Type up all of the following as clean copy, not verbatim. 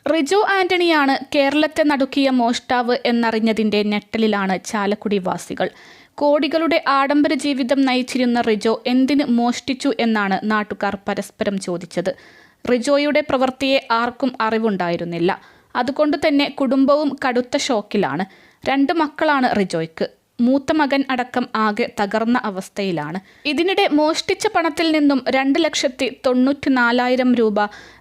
റിജോ ആന്റണിയാണ് കേരളത്തെ നടുക്കിയ മോഷ്ടാവ് എന്നറിഞ്ഞതിന്റെ ഞെട്ടലിലാണ് ചാലക്കുടി വാസികൾ. കോടികളുടെ ആഡംബര ജീവിതം നയിച്ചിരുന്ന റിജോ എന്തിന് മോഷ്ടിച്ചു എന്നാണ് നാട്ടുകാർ പരസ്പരം ചോദിച്ചത്. റിജോയുടെ പ്രവൃത്തിയെ ആർക്കും അറിവുണ്ടായിരുന്നില്ല. അതുകൊണ്ട് തന്നെ കുടുംബവും കടുത്ത ഷോക്കിലാണ്. 2 മക്കളാണ് റിജോയ്ക്ക്. മൂത്ത മകൻ അടക്കം ആകെ തകർന്ന അവസ്ഥയിലാണ്. ഇതിനിടെ മോഷ്ടിച്ച പണത്തിൽ നിന്നും 2,94,000 രൂപ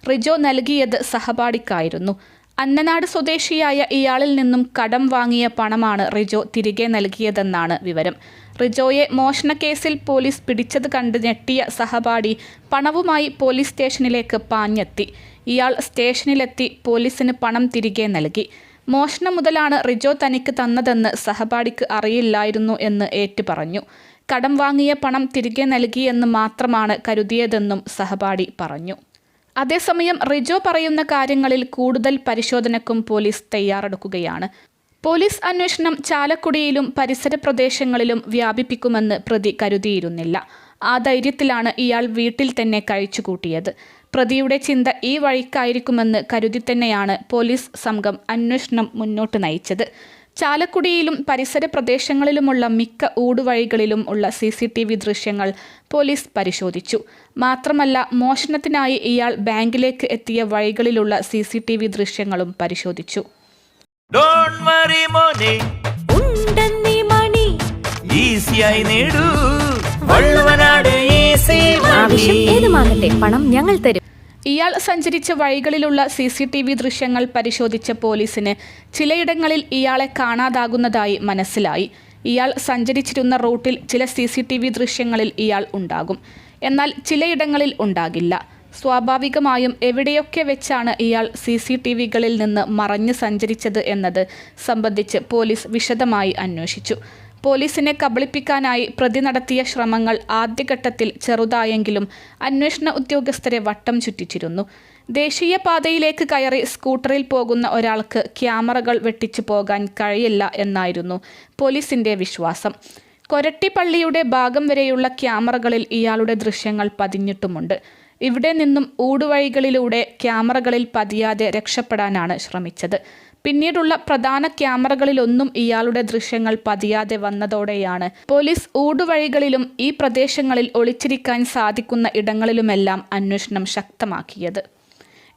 റിജോ നൽകിയത് സഹപാഠിക്കായിരുന്നു. അന്നനാട് സ്വദേശിയായ ഇയാളിൽ നിന്നും കടം വാങ്ങിയ പണമാണ് റിജോ തിരികെ നൽകിയതെന്നാണ് വിവരം. റിജോയെ മോഷണക്കേസിൽ പോലീസ് പിടിച്ചത് കണ്ട് ഞെട്ടിയ സഹപാഠി പണവുമായി പോലീസ് സ്റ്റേഷനിലേക്ക് പാഞ്ഞെത്തി. ഇയാൾ സ്റ്റേഷനിലെത്തി പോലീസിന് പണം തിരികെ നൽകി. മോഷണ മുതലാണ് റിജോ തനിക്ക് തന്നതെന്ന് സഹപാഠിക്ക് അറിയില്ലായിരുന്നു എന്ന് ഏറ്റുപറഞ്ഞു. കടം വാങ്ങിയ പണം തിരികെ നൽകിയെന്ന് മാത്രമാണ് കരുതിയതെന്നും സഹപാഠി പറഞ്ഞു. അതേസമയം റിജോ പറയുന്ന കാര്യങ്ങളിൽ കൂടുതൽ പരിശോധനയ്ക്കും പോലീസ് തയ്യാറെടുക്കുകയാണ്. പോലീസ് അന്വേഷണം ചാലക്കുടിയിലും പരിസര പ്രദേശങ്ങളിലും വ്യാപിപ്പിക്കുമെന്ന് പ്രതി കരുതിയിരുന്നില്ല. ആ ധൈര്യത്തിലാണ് ഇയാൾ വീട്ടിൽ തന്നെ കഴിച്ചുകൂട്ടിയത്. പ്രതിയുടെ ചിന്ത ഈ വഴിക്കായിരിക്കുമെന്ന് കരുതി തന്നെയാണ് പോലീസ് സംഘം അന്വേഷണം മുന്നോട്ട് നയിച്ചത്. ചാലക്കുടിയിലും പരിസര പ്രദേശങ്ങളിലുമുള്ള മിക്ക ഊടുവഴികളിലും ഉള്ള CCTV ദൃശ്യങ്ങൾ പോലീസ് പരിശോധിച്ചു. മാത്രമല്ല, മോഷണത്തിനായി ഇയാൾ ബാങ്കിലേക്ക് എത്തിയ വഴികളിലുള്ള CCTV ദൃശ്യങ്ങളും പരിശോധിച്ചു. പണം ഞങ്ങൾ തരും. ഇയാൾ സഞ്ചരിച്ച വഴികളിലുള്ള CCTV ദൃശ്യങ്ങൾ പരിശോധിച്ച പോലീസിന് ചിലയിടങ്ങളിൽ ഇയാളെ കാണാതാകുന്നതായി മനസ്സിലായി. ഇയാൾ സഞ്ചരിച്ചിരുന്ന റൂട്ടിൽ ചില CCTV ദൃശ്യങ്ങളിൽ ഇയാൾ ഉണ്ടാകും, എന്നാൽ ചിലയിടങ്ങളിൽ ഉണ്ടാകില്ല. സ്വാഭാവികമായും എവിടെയൊക്കെ വെച്ചാണ് ഇയാൾ CCTVകളിൽ നിന്ന് മറഞ്ഞ് സഞ്ചരിച്ചത് എന്നത് സംബന്ധിച്ച് പോലീസ് വിശദമായി അന്വേഷിച്ചു. പോലീസിനെ കബളിപ്പിക്കാനായി പ്രതി നടത്തിയ ശ്രമങ്ങൾ ആദ്യഘട്ടത്തിൽ ചെറുതായെങ്കിലും അന്വേഷണ ഉദ്യോഗസ്ഥരെ വട്ടം ചുറ്റിച്ചിരുന്നു. ദേശീയപാതയിലേക്ക് കയറി സ്കൂട്ടറിൽ പോകുന്ന ഒരാൾക്ക് ക്യാമറകൾ വെട്ടിച്ചു പോകാൻ കഴിയില്ല എന്നായിരുന്നു പോലീസിന്റെ വിശ്വാസം. കൊരട്ടിപ്പള്ളിയുടെ ഭാഗം വരെയുള്ള ക്യാമറകളിൽ ഇയാളുടെ ദൃശ്യങ്ങൾ പതിഞ്ഞിട്ടുമുണ്ട്. ഇവിടെ നിന്നും ഊടുവഴികളിലൂടെ ക്യാമറകളിൽ പതിയാതെ രക്ഷപ്പെടാനാണ് ശ്രമിച്ചത്. പിന്നീടുള്ള പ്രധാന ക്യാമറകളിലൊന്നും ഇയാളുടെ ദൃശ്യങ്ങൾ പതിയാതെ വന്നതോടെയാണ് പോലീസ് ഊടുവഴികളിലും ഈ പ്രദേശങ്ങളിൽ ഒളിച്ചിരിക്കാൻ സാധിക്കുന്ന ഇടങ്ങളിലുമെല്ലാം അന്വേഷണം ശക്തമാക്കിയത്.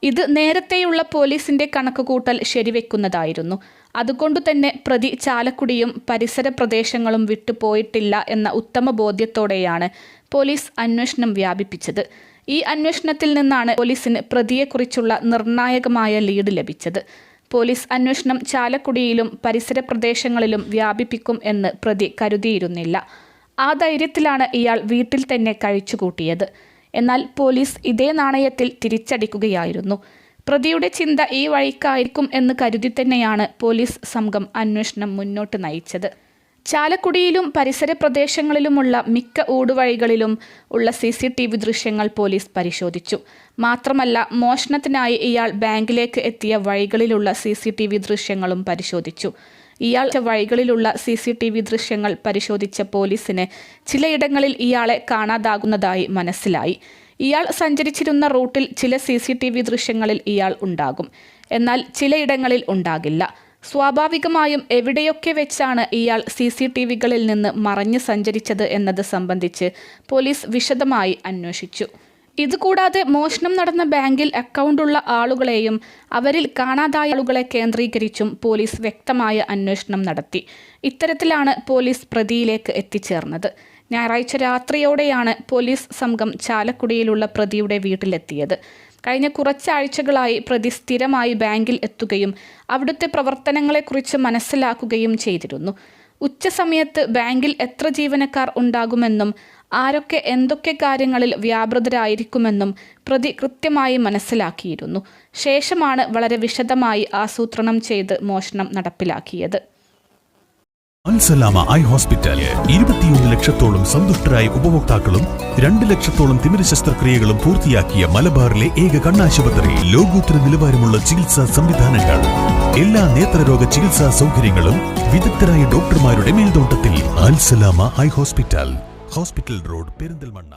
ഇത് നേരത്തെയുള്ള പോലീസിന്റെ കണക്കുകൂട്ടൽ ശരിവെക്കുന്നതായിരുന്നു. അതുകൊണ്ടുതന്നെ പ്രതി ചാലക്കുടിയും പരിസര പ്രദേശങ്ങളും വിട്ടുപോയിട്ടില്ല എന്ന ഉത്തമ ബോധ്യത്തോടെയാണ് പോലീസ് അന്വേഷണം വ്യാപിപ്പിച്ചത്. ഈ അന്വേഷണത്തിൽ നിന്നാണ് പോലീസിന് പ്രതിയെക്കുറിച്ചുള്ള നിർണായകമായ ലീഡ് ലഭിച്ചത്. പോലീസ് അന്വേഷണം ചാലക്കുടിയിലും പരിസര പ്രദേശങ്ങളിലും വ്യാപിപ്പിക്കും എന്ന് പ്രതി കരുതിയിരുന്നില്ല. ആ ധൈര്യത്തിലാണ് ഇയാൾ വീട്ടിൽ തന്നെ കഴിച്ചുകൂട്ടിയത്. എന്നാൽ പോലീസ് ഇതേ നാണയത്തിൽ തിരിച്ചടിക്കുകയായിരുന്നു. പ്രതിയുടെ ചിന്ത ഈ വഴിക്കായിരിക്കും എന്ന് കരുതി തന്നെയാണ് പോലീസ് സംഘം അന്വേഷണം മുന്നോട്ട് നയിച്ചത്. ചാലക്കുടിയിലും പരിസര പ്രദേശങ്ങളിലുമുള്ള മിക്ക ഊടുവഴികളിലും ഉള്ള CCTV ദൃശ്യങ്ങൾ പോലീസ് പരിശോധിച്ചു. മാത്രമല്ല, മോഷണത്തിനായി ഇയാൾ ബാങ്കിലേക്ക് എത്തിയ വഴികളിലുള്ള CCTV ദൃശ്യങ്ങളും പരിശോധിച്ചു. ഇയാൾ വഴികളിലുള്ള CCTV ദൃശ്യങ്ങൾ പരിശോധിച്ച പോലീസിന് ചിലയിടങ്ങളിൽ ഇയാളെ കാണാതാകുന്നതായി മനസ്സിലായി. ഇയാൾ സഞ്ചരിച്ചിരുന്ന റൂട്ടിൽ ചില CCTV ദൃശ്യങ്ങളിൽ ഇയാൾ ഉണ്ടാകും, എന്നാൽ ചിലയിടങ്ങളിൽ ഉണ്ടാകില്ല. സ്വാഭാവികമായും എവിടെയൊക്കെ വെച്ചാണ് ഇയാൾ CCTVകളിൽ നിന്ന് മറഞ്ഞ് സഞ്ചരിച്ചത് എന്നത് സംബന്ധിച്ച് പോലീസ് വിശദമായി അന്വേഷിച്ചു. ഇതുകൂടാതെ മോഷണം നടന്ന ബാങ്കിൽ അക്കൗണ്ടുള്ള ആളുകളെയും അവരിൽ കാണാതായ ആളുകളെ കേന്ദ്രീകരിച്ചും പോലീസ് വ്യക്തമായ അന്വേഷണം നടത്തി. ഇത്തരത്തിലാണ് പോലീസ് പ്രതിയിലേക്ക് എത്തിച്ചേർന്നത്. ഞായറാഴ്ച രാത്രിയോടെയാണ് പോലീസ് സംഘം ചാലക്കുടിയിലുള്ള പ്രതിയുടെ വീട്ടിലെത്തിയത്. കഴിഞ്ഞ കുറച്ചാഴ്ചകളായി പ്രതി സ്ഥിരമായി ബാങ്കിൽ എത്തുകയും അവിടുത്തെ പ്രവർത്തനങ്ങളെക്കുറിച്ച് മനസ്സിലാക്കുകയും ചെയ്തിരുന്നു. ഉച്ചസമയത്ത് ബാങ്കിൽ എത്ര ജീവനക്കാർ ഉണ്ടാകുമെന്നും ആരൊക്കെ എന്തൊക്കെ കാര്യങ്ങളിൽ വ്യാപൃതരായിരിക്കുമെന്നും പ്രതി കൃത്യമായി മനസ്സിലാക്കിയിരുന്നു. ശേഷമാണ് വളരെ വിശദമായി ആസൂത്രണം ചെയ്ത് മോഷണം നടപ്പിലാക്കിയത്. അൽസലാമ ഐ ഹോസ്പിറ്റൽ 21 ലക്ഷത്തോളം സന്തുഷ്ടരായ ഉപഭോക്താക്കളും 2 ലക്ഷത്തോളം തിമിര ശസ്ത്രക്രിയകളും പൂർത്തിയാക്കിയ മലബാറിലെ ഏക കണ്ണാശുപത്രി. ലോകോത്തര നിലവാരമുള്ള ചികിത്സാ സംവിധാനങ്ങൾ, എല്ലാ നേത്രരോഗ ചികിത്സാ സൗകര്യങ്ങളും വിദഗ്ധരായ ഡോക്ടർമാരുടെ മേൽനോട്ടത്തിൽ. Al Salama eye hospital, hospital road, Perinthalmanna.